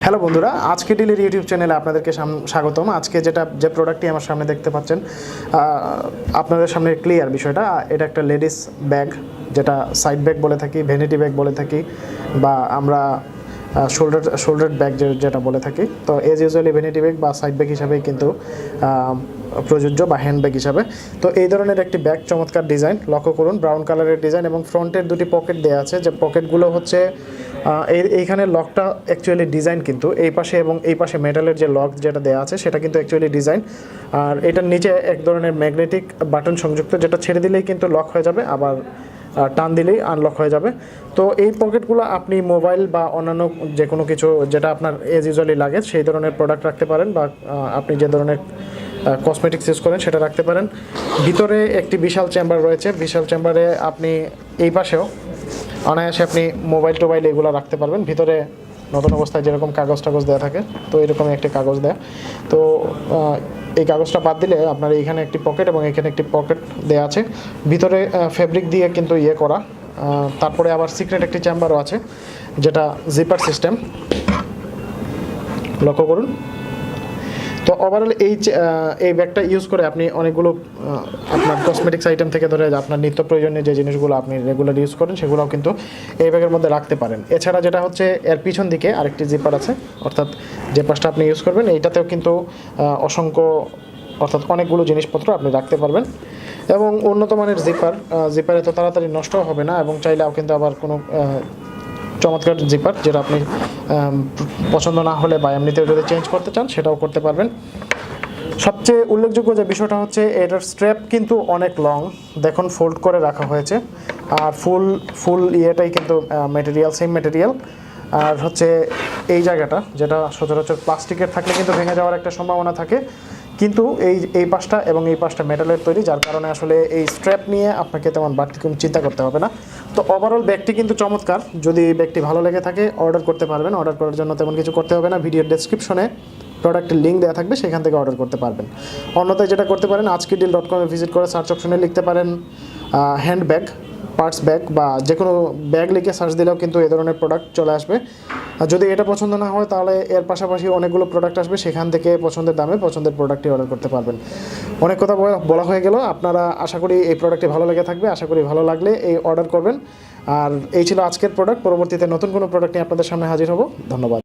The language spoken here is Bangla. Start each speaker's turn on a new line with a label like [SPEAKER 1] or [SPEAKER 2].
[SPEAKER 1] হ্যালো বন্ধুরা, আজকে ডিলের ইউটিউব চ্যানেলে আপনাদেরকে স্বাগতম। আজকে যে প্রোডাক্টটি আমার সামনে দেখতে পাচ্ছেন, আপনাদের সামনে ক্লিয়ার বিষয়টা। এটা একটা লেডিস ব্যাগ, যেটা সাইড ব্যাগ বলে থাকি, ভ্যানিটি ব্যাগ বলে থাকি, বা আমরা শোল্ডার ব্যাগ যেটা বলে থাকি। তো এজ ইউজুয়ালি ভ্যানিটি ব্যাগ বা সাইড ব্যাগ হিসাবেই কিন্তু প্রযোজ্য, বা হ্যান্ড ব্যাগ হিসাবে। তো এই ধরনের একটি ব্যাগ, চমৎকার ডিজাইন, লক্ষ্য করুন, ব্রাউন কালারের ডিজাইন এবং ফ্রন্টের দুটি পকেট দেওয়া আছে। যে পকেটগুলো হচ্ছে এইখানে লকটা অ্যাকচুয়ালি ডিজাইন, কিন্তু এই পাশে এবং এই পাশে মেটালের যে লক যেটা দেওয়া আছে সেটা কিন্তু অ্যাকচুয়ালি ডিজাইন। আর এটার নিচে এক ধরনের ম্যাগনেটিক বাটন সংযুক্ত, যেটা ছেড়ে দিলেই কিন্তু লক হয়ে যাবে, আবার টান দিলেই আনলক হয়ে যাবে। তো এই পকেটগুলো আপনি মোবাইল বা অন্যান্য যে কোনো কিছু যেটা আপনার এজ ইউজুয়ালি লাগে সেই ধরনের প্রোডাক্ট রাখতে পারেন, বা আপনি যে ধরনের কসমেটিক্স ইউজ করেন সেটা রাখতে পারেন। ভিতরে একটি বিশাল চেম্বার রয়েছে। বিশাল চেম্বারে আপনি এই পাশেও অনায়াসে আপনি মোবাইল এগুলো রাখতে পারবেন। ভিতরে নতুন অবস্থায় যেরকম কাগজ দেওয়া থাকে, তো এরকমই একটি কাগজ দেয়া। তো এই কাগজটা বাদ দিলে আপনার এইখানে একটি পকেট এবং এখানে একটি পকেট দেওয়া আছে। ভিতরে ফেব্রিক দিয়ে কিন্তু করা। তারপরে আবার সিক্রেট একটি চেম্বারও আছে, যেটা জিপার সিস্টেম, লক্ষ্য করুন। তো ওভারঅল এই ব্যাগটা ইউজ করে আপনি অনেকগুলো আপনার কসমেটিক্স আইটেম থেকে ধরে আপনার নিত্য প্রয়োজনীয় যে জিনিসগুলো আপনি রেগুলার ইউজ করেন সেগুলোও কিন্তু এই ব্যাগের মধ্যে রাখতে পারেন। এছাড়া যেটা হচ্ছে, এর পিছন দিকে আরেকটি জিপার আছে, অর্থাৎ যে পাশটা আপনি ইউজ করবেন এইটাতেও কিন্তু অনেকগুলো জিনিসপত্র আপনি রাখতে পারবেন। এবং উন্নত মানের জিপার এত তাড়াতাড়ি নষ্টও হবে না, এবং চাইলেও কিন্তু আবার কোনো চমৎকার জিপার, যেটা আপনি পছন্দ না হলে বা এমনিতেও যদি চেঞ্জ করতে চান সেটাও করতে পারবেন। সবচেয়ে উল্লেখযোগ্য যে বিষয়টা হচ্ছে, এটার স্ট্র্যাপ কিন্তু অনেক লং, দেখুন ফোল্ড করে রাখা হয়েছে। আর ফুল ইয়েটাই কিন্তু সেম মেটেরিয়াল। আর হচ্ছে এই জায়গাটা, যেটা সচরাচর প্লাস্টিকের থাকলে কিন্তু ভেঙে যাওয়ার একটা সম্ভাবনা থাকে, কিন্তু এই পাশটা এবং এই পাশটা মেটালের তৈরি, যার কারণে আসলে এই স্ট্র্যাপ নিয়ে আপনাকে তেমন বাড়তি কোনো চিন্তা করতে হবে না। তো ওভারঅল ব্যাগটি কিন্তু চমৎকার। যদি এই ব্যাগটি ভালো লেগে থাকে অর্ডার করতে পারবেন। অর্ডার করার জন্য তেমন কিছু করতে হবে না, ভিডিওর ডেসক্রিপশনে প্রোডাক্টের লিঙ্ক দেওয়া থাকবে, সেখান থেকে অর্ডার করতে পারবেন। অন্যথায় যেটা করতে পারেন, আজকেডিল.com-এ ভিজিট করে সার্চ অপশনে লিখতে পারেন হ্যান্ড ব্যাগ, পার্টস ব্যাগ, বা যে কোনো ব্যাগ লিখে সার্চ দিলেও কিন্তু এই ধরনের প্রোডাক্ট চলে আসবে। আর যদি এটা পছন্দ না হয়, তাহলে এর পাশাপাশি অনেকগুলো প্রোডাক্ট আসবে, সেখান থেকে পছন্দের দামে পছন্দের প্রোডাক্টটি অর্ডার করতে পারবেন। অনেক কথা বলা হয়ে গেল। আপনারা আশা করি এই প্রোডাক্টটি ভালো লেগে থাকবে। আশা করি ভালো লাগলে এই অর্ডার করবেন। আর এই ছিল আজকের প্রোডাক্ট। পরবর্তীতে নতুন কোনো প্রোডাক্ট নিয়ে আপনাদের সামনে হাজির হব। ধন্যবাদ।